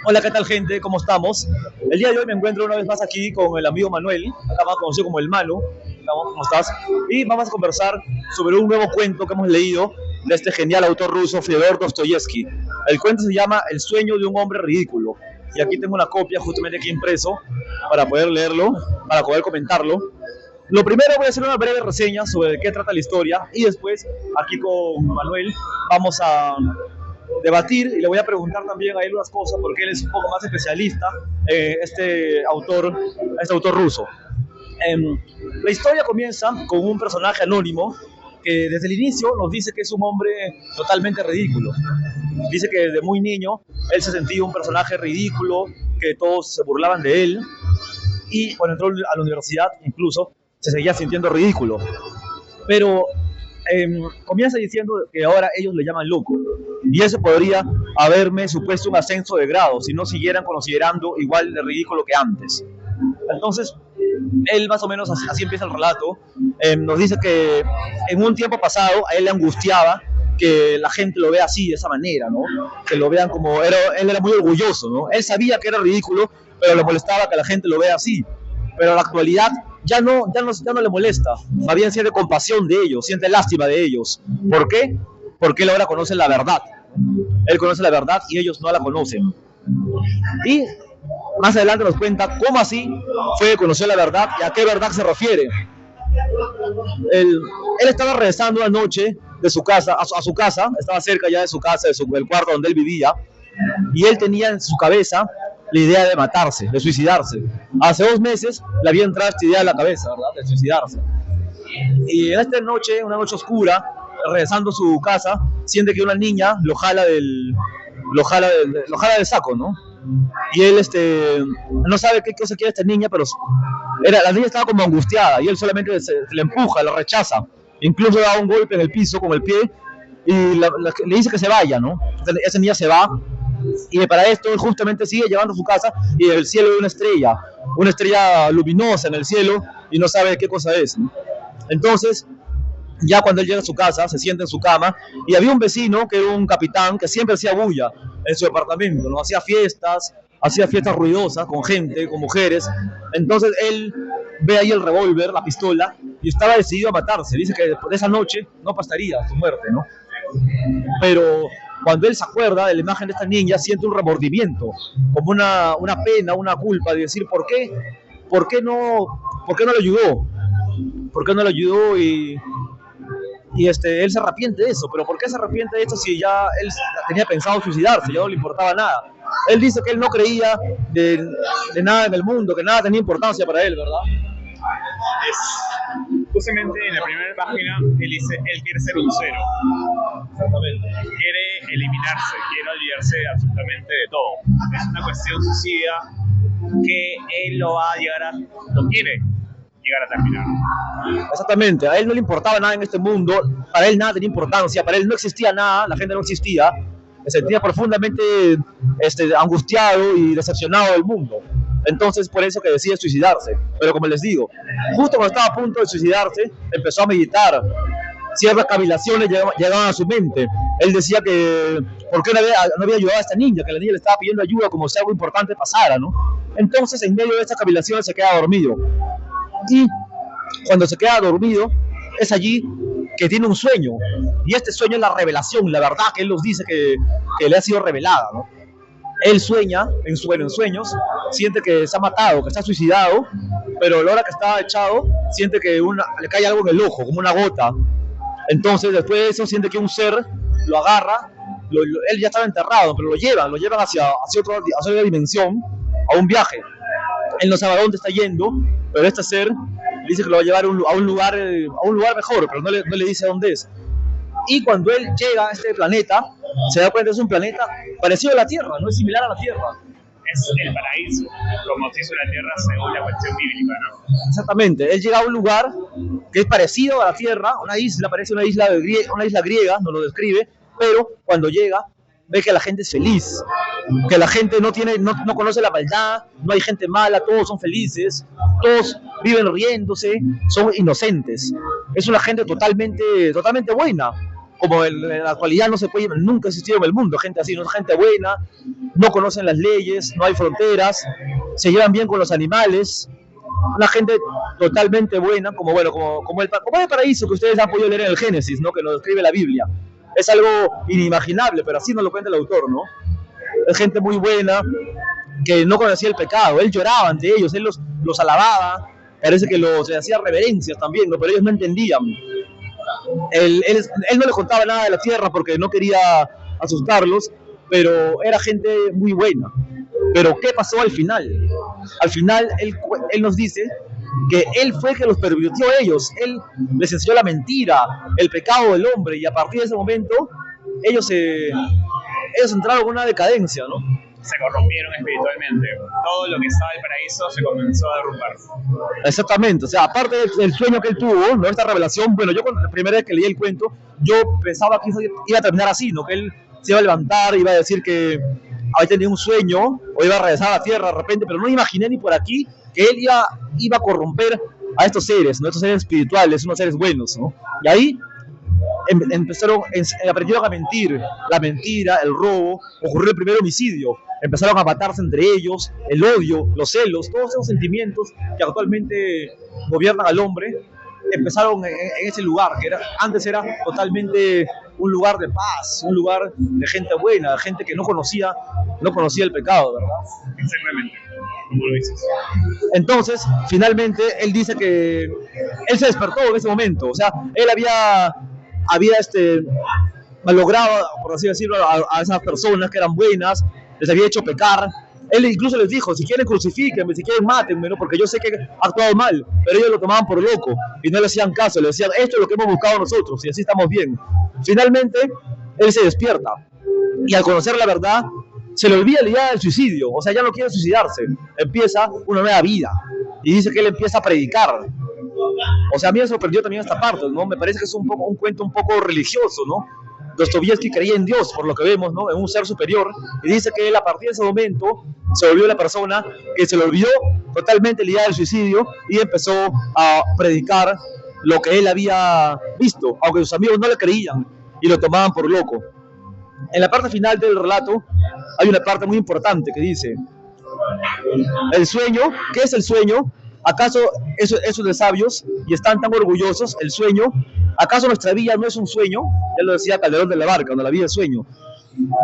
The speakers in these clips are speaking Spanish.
Hola, ¿qué tal, gente? ¿Cómo estamos? El día de hoy me encuentro una vez más aquí con el amigo Manuel, acá más conocido como el Manu. ¿Cómo estás? Y vamos a conversar sobre un nuevo cuento que hemos leído de este genial autor ruso, Fyodor Dostoyevsky. El cuento se llama El sueño de un hombre ridículo. Y aquí tengo una copia justamente aquí impreso para poder leerlo, para poder comentarlo. Lo primero voy a hacer una breve reseña sobre de qué trata la historia y después aquí con Manuel vamos a debatir y le voy a preguntar también a él unas cosas porque él es un poco más especialista este autor ruso. La historia comienza con un personaje anónimo que desde el inicio nos dice que es un hombre totalmente ridículo. Dice que desde muy niño él se sentía un personaje ridículo, que todos se burlaban de él y cuando entró a la universidad incluso se seguía sintiendo ridículo. Pero comienza diciendo que ahora ellos le llaman loco y eso podría haberme supuesto un ascenso de grado si no siguieran considerando igual de ridículo que antes. Entonces él más o menos así empieza el relato. Nos dice que en un tiempo pasado a él le angustiaba que la gente lo vea así, de esa manera, ¿no? Que lo vean como, él era muy orgulloso, ¿no? Él sabía que era ridículo, pero le molestaba que la gente lo vea así. Pero en la actualidad ya no le molesta, más bien siente compasión de ellos, siente lástima de ellos. ¿Por qué? Porque él ahora conoce la verdad. Él conoce la verdad y ellos no la conocen. Y más adelante nos cuenta cómo así fue conocer la verdad y a qué verdad se refiere. Él estaba regresando una noche de su casa, a su casa, estaba cerca ya de su casa, del cuarto donde él vivía, y él tenía en su cabeza la idea de matarse, de suicidarse. Hace 2 meses le había entrado esta idea a la cabeza, ¿verdad? De suicidarse. Y en esta noche, una noche oscura, regresando a su casa, siente que una niña lo jala del saco, ¿no? Y él no sabe qué cosa quiere esta niña, pero la niña estaba como angustiada y él solamente le empuja, la rechaza. Incluso da un golpe en el piso con el pie y le dice que se vaya, ¿no? Esa niña se va y para esto él justamente sigue llevando a su casa y en el cielo hay una estrella luminosa en el cielo y no sabe qué cosa es, ¿no? Entonces, ya cuando él llega a su casa, se sienta en su cama y había un vecino que era un capitán que siempre hacía bulla en su departamento, ¿no? Hacía fiestas ruidosas con gente, con mujeres. Entonces él ve ahí el revólver, la pistola, y estaba decidido a matarse. Dice que después de esa noche no pasaría su muerte, ¿no? Pero cuando él se acuerda de la imagen de esta niña, siente un remordimiento, como una pena, una culpa de decir, ¿por qué no lo ayudó? ¿Por qué no lo ayudó? Y él se arrepiente de eso. ¿Pero por qué se arrepiente de esto si ya él tenía pensado suicidarse, ya no le importaba nada? Él dice que él no creía de nada en el mundo, que nada tenía importancia para él, ¿verdad? Justamente en la primera página él dice, él quiere ser un cero. Exactamente. Quiere eliminarse, quiere olvidarse absolutamente de todo. Es una cuestión suicida que él lo quiere llegar a terminar. Exactamente, a él no le importaba nada en este mundo, para él nada tenía importancia, para él no existía nada, la gente no existía, se sentía profundamente angustiado y decepcionado del mundo. Entonces por eso que decide suicidarse. Pero como les digo, justo cuando estaba a punto de suicidarse, empezó a meditar. Ciertas cavilaciones llegaban a su mente. Él decía que por qué no había ayudado a esta niña, que la niña le estaba pidiendo ayuda como si algo importante pasara, ¿no? Entonces en medio de estas cavilaciones se queda dormido. Y cuando se queda dormido, es allí que tiene un sueño. Y este sueño es la revelación, la verdad que él nos dice que le ha sido revelada, ¿no? Él sueña, en sueños, siente que se ha matado, que se ha suicidado, pero a la hora que está echado, siente que le cae algo en el ojo, como una gota. Entonces, después de eso, siente que un ser lo agarra, él ya estaba enterrado, pero lo llevan hacia otra dimensión, a un viaje. Él no sabe a dónde está yendo, pero este ser dice que lo va a llevar a un lugar mejor, pero no le dice dónde es. Y cuando él llega a este planeta, se da cuenta que es un planeta parecido a la Tierra, no es similar a la Tierra. Es el paraíso, como se hizo la Tierra según la cuestión bíblica, ¿no? Exactamente, él llega a un lugar que es parecido a la Tierra, una isla, parece una isla griega, nos lo describe, pero cuando llega ve que la gente es feliz, que la gente no conoce la maldad, no hay gente mala, todos son felices, todos viven riéndose, son inocentes. Es una gente totalmente buena. como en la actualidad no se puede, nunca ha existido en el mundo, gente así, no es gente buena, no conocen las leyes, no hay fronteras, se llevan bien con los animales, una gente totalmente buena, como bueno, como el paraíso que ustedes han podido leer en el Génesis, ¿no? Que nos describe la Biblia. Es algo inimaginable, pero así nos lo cuenta el autor, ¿no? Es gente muy buena, que no conocía el pecado, él lloraba ante ellos, él los alababa, parece que le hacía reverencias también, ¿no? Pero ellos no entendían. Él no les contaba nada de la tierra porque no quería asustarlos, pero era gente muy buena. Pero ¿qué pasó al final? Al final él nos dice que él fue el que los pervirtió a ellos, él les enseñó la mentira, el pecado del hombre, y a partir de ese momento ellos entraron en una decadencia, ¿no? Se corrompieron espiritualmente. Todo lo que estaba en el paraíso se comenzó a derrumbar. Exactamente, o sea, aparte del sueño que él tuvo, ¿no? Esta revelación, bueno, yo la primera vez que leí el cuento, yo pensaba que iba a terminar así, ¿no? Que él se iba a levantar, iba a decir que había tenido un sueño, o iba a regresar a la tierra de repente, pero no imaginé ni por aquí que él iba a corromper a estos seres, ¿no? Estos seres espirituales, unos seres buenos, ¿no? Y ahí aprendieron a mentir, la mentira, el robo, ocurrió el primer homicidio, empezaron a matarse entre ellos, el odio, los celos, todos esos sentimientos que actualmente gobiernan al hombre, empezaron en ese lugar, que antes era totalmente un lugar de paz, un lugar de gente buena, de gente que no conocía el pecado, ¿verdad? Exactamente, como lo dices. Entonces, finalmente, él dice que él se despertó en ese momento, o sea, él había malogrado, por así decirlo, a esas personas que eran buenas, les había hecho pecar. Él incluso les dijo, si quieren crucifíquenme, si quieren mátenme, ¿no? Porque yo sé que he actuado mal, pero ellos lo tomaban por loco y no le hacían caso, le decían, esto es lo que hemos buscado nosotros y así estamos bien. Finalmente, él se despierta y al conocer la verdad, se le olvida la idea del suicidio, o sea, ya no quiere suicidarse, empieza una nueva vida y dice que él empieza a predicar. O sea, a mí me sorprendió también esta parte, ¿no? Me parece que es un cuento un poco religioso, ¿no? Dostoyevsky creía en Dios, por lo que vemos, ¿no? En un ser superior, y dice que él a partir de ese momento se volvió la persona que se le olvidó totalmente la idea del suicidio y empezó a predicar lo que él había visto, aunque sus amigos no le creían y lo tomaban por loco. En la parte final del relato hay una parte muy importante que dice, el sueño, ¿qué es el sueño? ¿Acaso esos de sabios y están tan orgullosos? El sueño, ¿acaso nuestra vida no es un sueño? Ya lo decía Calderón de la Barca, no, la vida es sueño.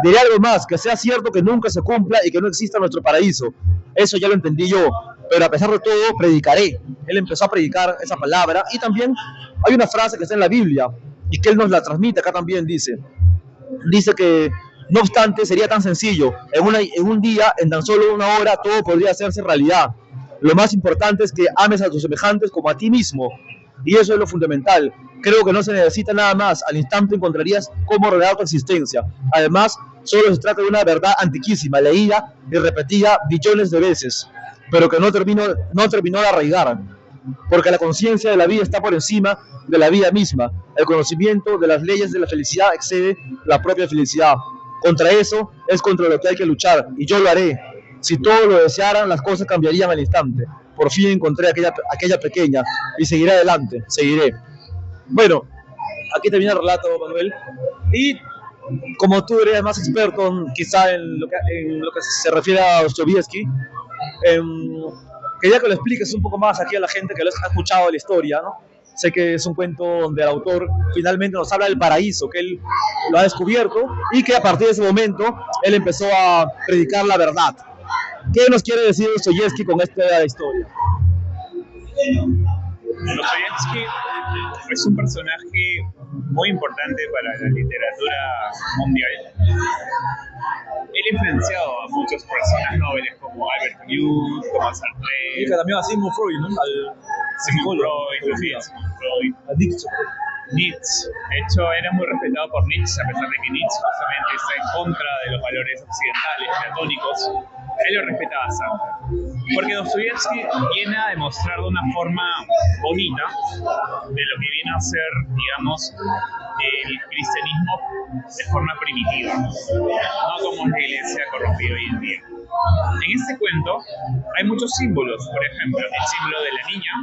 Diré algo más, que sea cierto que nunca se cumpla y que no exista nuestro paraíso. Eso ya lo entendí yo, pero a pesar de todo predicaré. Él empezó a predicar esa palabra y también hay una frase que está en la Biblia y que él nos la transmite acá también, dice que no obstante sería tan sencillo, en un día, en tan solo una hora, todo podría hacerse realidad. Lo más importante es que ames a tus semejantes como a ti mismo. Y eso es lo fundamental. Creo que no se necesita nada más. Al instante encontrarías cómo ordenar tu existencia. Además, solo se trata de una verdad antiquísima, leída y repetida billones de veces, pero que no terminó de arraigar. Porque la conciencia de la vida está por encima de la vida misma. El conocimiento de las leyes de la felicidad excede la propia felicidad. Contra eso es contra lo que hay que luchar. Y yo lo haré. Si todos lo desearan, las cosas cambiarían al instante. Por fin encontré aquella pequeña y seguiré adelante, seguiré. Bueno, aquí termina el relato, Manuel. Y como tú eres más experto quizá en lo que se refiere a Dostoyevsky, quería que lo expliques un poco más aquí a la gente que lo ha escuchado la historia, ¿no? Sé que es un cuento donde el autor finalmente nos habla del paraíso, que él lo ha descubierto y que a partir de ese momento él empezó a predicar la verdad. ¿Qué nos quiere decir Dostoyevsky con esta historia? Dostoyevsky es un personaje muy importante para la literatura mundial. Él ha influenciado a muchas personas nobles como Albert Camus, como Sartre. Y que también a Sigmund Freud, ¿no? Sigmund Freud, Nietzsche. De hecho, era muy respetado por Nietzsche, a pesar de que Nietzsche justamente está en contra de los valores occidentales, platónicos. Él lo respetaba bastante. Porque Dostoyevsky viene a demostrar de una forma bonita de lo que viene a ser, digamos, el cristianismo de forma primitiva, no como la iglesia corrompida hoy en día. En este cuento hay muchos símbolos, por ejemplo, el símbolo de la niña,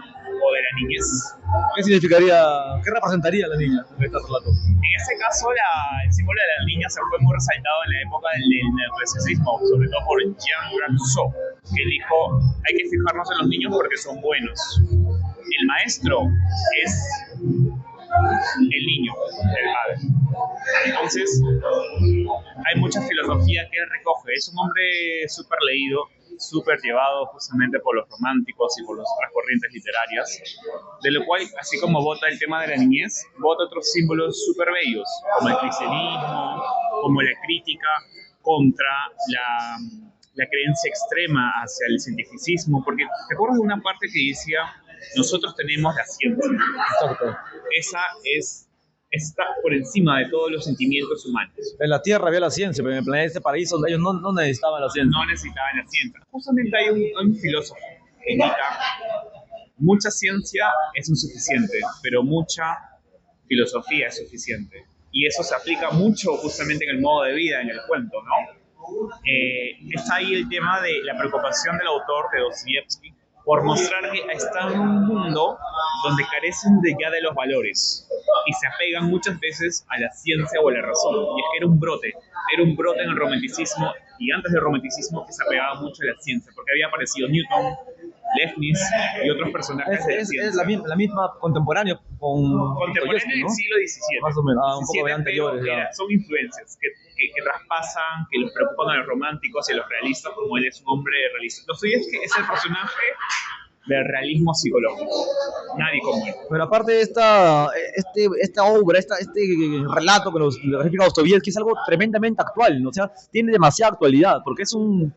o de la niñez. ¿Qué significaría, qué representaría la niña en este relato? En este caso, el símbolo de la niña se fue muy resaltado en la época del neoclasicismo, sobre todo por Jean-Jacques Rousseau, que dijo, hay que fijarnos en los niños porque son buenos. El maestro es el niño, el padre. Entonces, hay mucha filosofía que él recoge. Es un hombre súper leído, súper llevado justamente por los románticos y por las otras corrientes literarias, de lo cual, así como vota el tema de la niñez, vota otros símbolos súper bellos, como el cristianismo, como la crítica contra la creencia extrema hacia el cientificismo, porque ¿te acuerdas de una parte que decía, nosotros tenemos la ciencia? Exacto. Esa está por encima de todos los sentimientos humanos. En la Tierra había la ciencia, pero en el planeta paraíso ellos no necesitaban la ciencia. No necesitaban la ciencia. Justamente hay un filósofo que indica, mucha ciencia es insuficiente, pero mucha filosofía es suficiente. Y eso se aplica mucho justamente en el modo de vida, en el cuento, ¿no? Está ahí el tema de la preocupación del autor, de Dostoyevsky, por mostrar que está en un mundo donde carecen ya de los valores y se apegan muchas veces a la ciencia o a la razón. Y es que era un brote en el romanticismo, y antes del romanticismo que se apegaba mucho a la ciencia, porque había aparecido Newton, Leibniz y otros personajes de la ciencia. Es la misma contemporánea Contemporánea del siglo XVII. Más o menos, un poco de anteriores. Son influencias que traspasan, que los preocupan a los románticos y a los realistas, como él es un hombre realista. Dostoyevsky es el personaje del realismo psicológico. Nadie como él. Pero aparte de esta obra, este relato que nos explica Dostoyevsky es algo tremendamente actual, ¿no? O sea, tiene demasiada actualidad, porque es un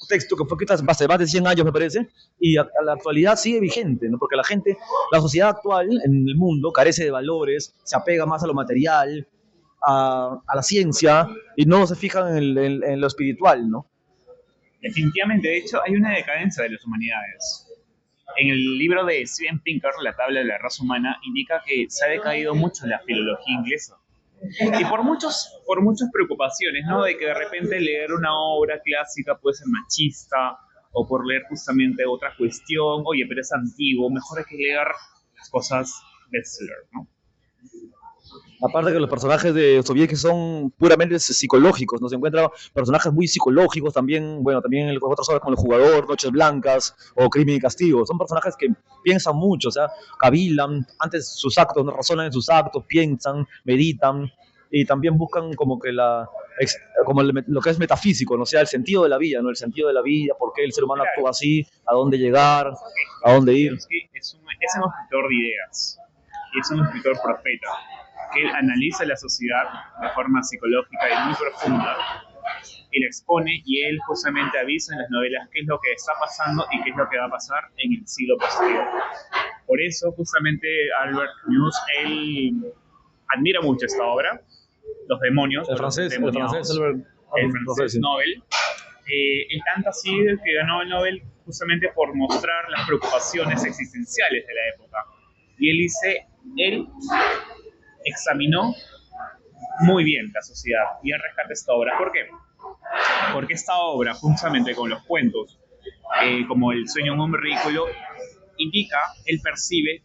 texto que fue escrito hace más de 100 años, me parece, y a la actualidad sigue vigente, ¿no? Porque la sociedad actual en el mundo carece de valores, se apega más a lo material, a la ciencia, y no se fijan en lo espiritual, ¿no? Definitivamente, de hecho, hay una decadencia de las humanidades. En el libro de Steven Pinker, La tabla de la raza humana, indica que se ha decaído mucho la filología inglesa. Y por muchas preocupaciones, ¿no? De que de repente leer una obra clásica puede ser machista, o por leer justamente otra cuestión, oye, pero es antiguo, mejor hay que leer las cosas bestseller, ¿no? Aparte que los personajes de Dostoyevsky son puramente psicológicos, nos encuentran personajes muy psicológicos también, bueno, también en otras obras como El Jugador, Noches Blancas o Crimen y Castigo, son personajes que piensan mucho, o sea, cavilan, antes sus actos, razonan en sus actos, piensan, meditan y también buscan como que lo que es metafísico, ¿no? O sea, el sentido de la vida, ¿no? El sentido de la vida, por qué el ser humano actúa así, a dónde llegar, a dónde ir. Es un escritor de ideas, y es un escritor profeta, que él analiza la sociedad de forma psicológica y muy profunda y la expone, y él justamente avisa en las novelas qué es lo que está pasando y qué es lo que va a pasar en el siglo posterior. Por eso justamente Albert Camus, él admira mucho esta obra, Los demonios, el francés Nobel. El tanto así que ganó el Nobel justamente por mostrar las preocupaciones existenciales de la época. Y él dice, él examinó muy bien la sociedad y él rescata esta obra. ¿Por qué? Porque esta obra, justamente con los cuentos, como El sueño de un hombre ridículo, indica, él percibe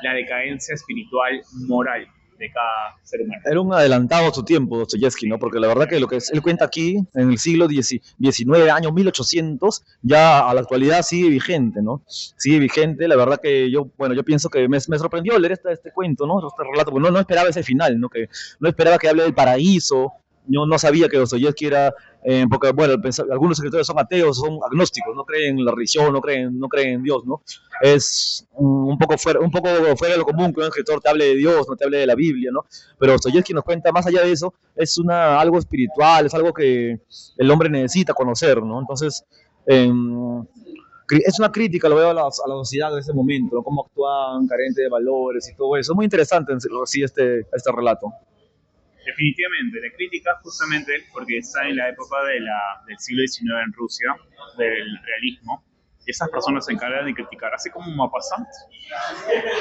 la decadencia espiritual, moral de cada ser humano. Era un adelantado a su tiempo, Dostoyevsky, ¿no? Porque la verdad que lo que él cuenta aquí, en el siglo XIX, año 1800, ya a la actualidad sigue vigente, ¿no? Sigue vigente, la verdad que yo pienso que me sorprendió leer este cuento, ¿no? Este relato, porque no esperaba ese final, ¿no? Que no esperaba que hable del paraíso. Yo no sabía que Dostoyevsky era, porque bueno, algunos escritores son ateos, son agnósticos, no creen en la religión, no creen en Dios, ¿no? Es un poco fuera de lo común que un escritor te hable de Dios, no te hable de la Biblia, ¿no? Pero Dostoyevsky nos cuenta, más allá de eso, es algo espiritual, es algo que el hombre necesita conocer, ¿no? Entonces, es una crítica, lo veo, a la sociedad de ese momento, ¿no? Cómo actúan, carente de valores y todo eso. Es muy interesante sí, este relato. Definitivamente, la crítica justamente porque está en la época del siglo XIX en Rusia, del realismo, y esas personas se encargan de criticar, así como Maupassant,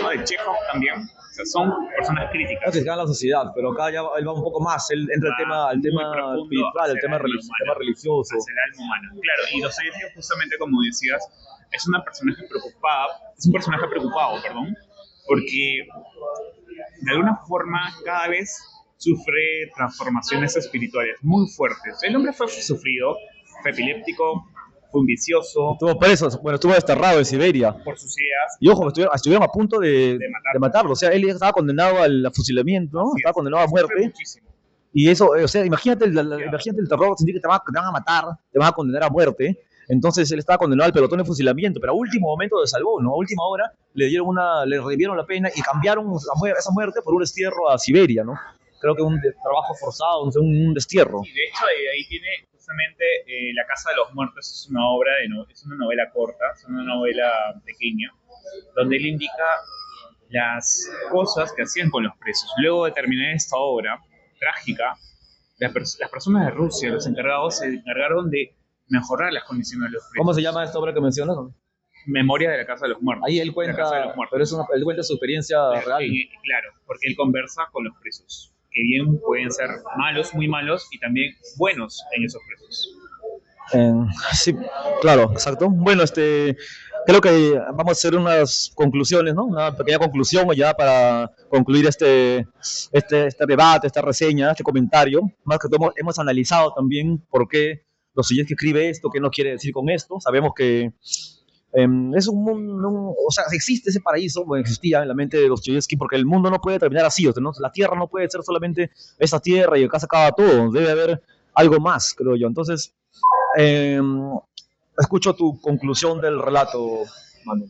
¿no? De Chekhov también. O sea, son personas críticas. No critican a la sociedad, pero acá ya él va un poco más, él entra al tema espiritual, el tema religioso. Hacia el alma humana. Claro, y Dostoyevski, justamente como decías, es un personaje preocupado, perdón, porque de alguna forma cada vez sufre transformaciones espirituales muy fuertes. El hombre fue sufrido, fue epiléptico, fue un vicioso. Estuvo preso, estuvo desterrado en Siberia. Por sus ideas. Y ojo, estuvieron a punto de matarlo. O sea, él estaba condenado al fusilamiento, ¿no? Estaba condenado a muerte. Y eso, o sea, imagínate el terror, sentir que te van a matar, te van a condenar a muerte. Entonces él estaba condenado al pelotón de fusilamiento, pero a último momento se salvó, ¿no? A última hora le revivieron la pena y cambiaron esa muerte por un destierro a Siberia, ¿no? Creo que un trabajo forzado, un destierro. Sí, de hecho, ahí tiene justamente La Casa de los Muertos, es una obra, es una novela corta, es una novela pequeña, donde él indica las cosas que hacían con los presos. Luego de terminar esta obra trágica, las personas de Rusia, los encargados, se encargaron de mejorar las condiciones de los presos. ¿Cómo se llama esta obra que mencionas? Memoria de la Casa de los Muertos. Ahí él cuenta, pero él cuenta su experiencia real. Claro, porque él conversa con los presos, que bien pueden ser malos, muy malos, y también buenos en esos presos. Sí, claro, exacto. Bueno, creo que vamos a hacer unas conclusiones, ¿no? Una pequeña conclusión ya para concluir este debate, esta reseña, este comentario. Más que todo hemos analizado también por qué Dostoyevski escribe esto, qué nos quiere decir con esto. Sabemos que es un mundo, o sea, existe ese paraíso, bueno, existía en la mente de Dostoyevski, porque el mundo no puede terminar así, o sea, ¿no? La tierra no puede ser solamente esa tierra y acá se acaba todo, debe haber algo más, creo yo. Entonces, escucho tu conclusión del relato, Manu.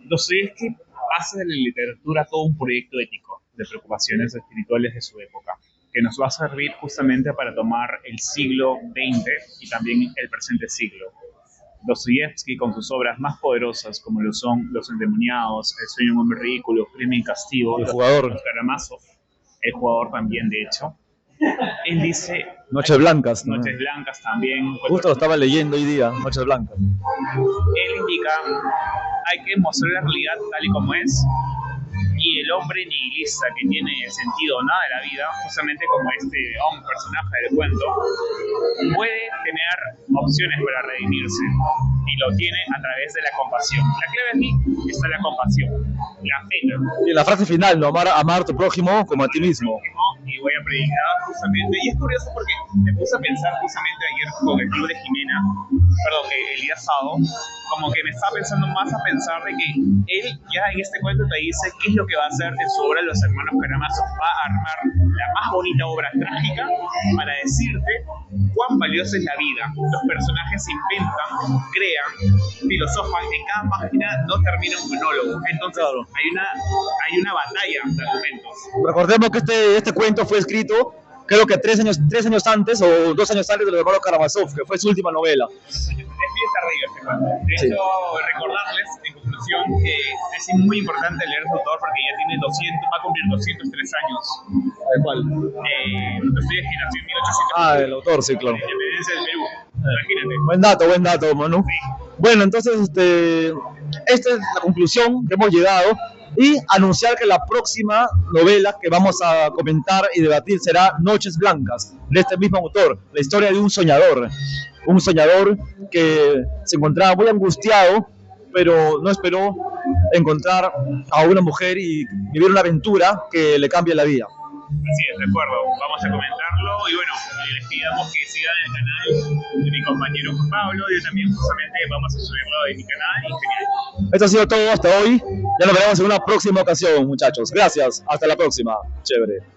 Dostoyevski hace de la literatura todo un proyecto ético de preocupaciones espirituales de su época, que nos va a servir justamente para tomar el siglo XX y también el presente siglo. Dostoyevski, con sus obras más poderosas, como lo son Los Endemoniados, El sueño de un hombre ridículo, Crimen y castigo, El jugador, Los Karamazov, El jugador también, de hecho, él dice... Noches Blancas. Noches Blancas también. Justo lo estaba leyendo hoy día, Noches Blancas. Él indica, hay que mostrar la realidad tal y como es, y el hombre nihilista que tiene sentido nada de la vida, justamente como personaje del cuento, puede tener opciones para redimirse, y lo tiene a través de la compasión. La clave aquí está la compasión, la pena. Y la frase final, ¿no? Amar a tu prójimo como a ti mismo. Y voy a predicar justamente, y es curioso porque me puse a pensar justamente ayer con el club de Jimena, Elías Sado, como que me estaba pensando más a pensar de que él ya en este cuento te dice qué es lo que va a hacer en su obra Los Hermanos Karamazov. Va a armar la más bonita obra trágica para decirte cuán valiosa es la vida. Los personajes inventan, crean, filosofan, en cada página no termina un monólogo. Entonces claro, hay una batalla de argumentos. Recordemos que este cuento fue escrito, creo que 3 años antes o 2 años antes de Los Hermanos Karamazov, que fue su última novela. Es bien tardío este cuento. De hecho, recordarles en conclusión que es muy importante leer a su autor porque ya tiene va a cumplir 203 años. ¿Cuál? Dostoyevski nació en 1800. El autor, sí, claro. La independencia del Perú. Imagínate. Buen dato, Manu. Sí. Bueno, entonces, esta es la conclusión que hemos llegado. Y anunciar que la próxima novela que vamos a comentar y debatir será Noches Blancas, de este mismo autor, la historia de un soñador que se encontraba muy angustiado, pero no esperó encontrar a una mujer y vivir una aventura que le cambie la vida. Así es, de acuerdo, vamos a comentarlo y bueno, les pidamos que sigan el canal de mi compañero Juan Pablo, yo también justamente vamos a subirlo de mi canal y genial. Esto ha sido todo hasta hoy, ya nos veremos en una próxima ocasión, muchachos. Gracias, hasta la próxima. Chévere.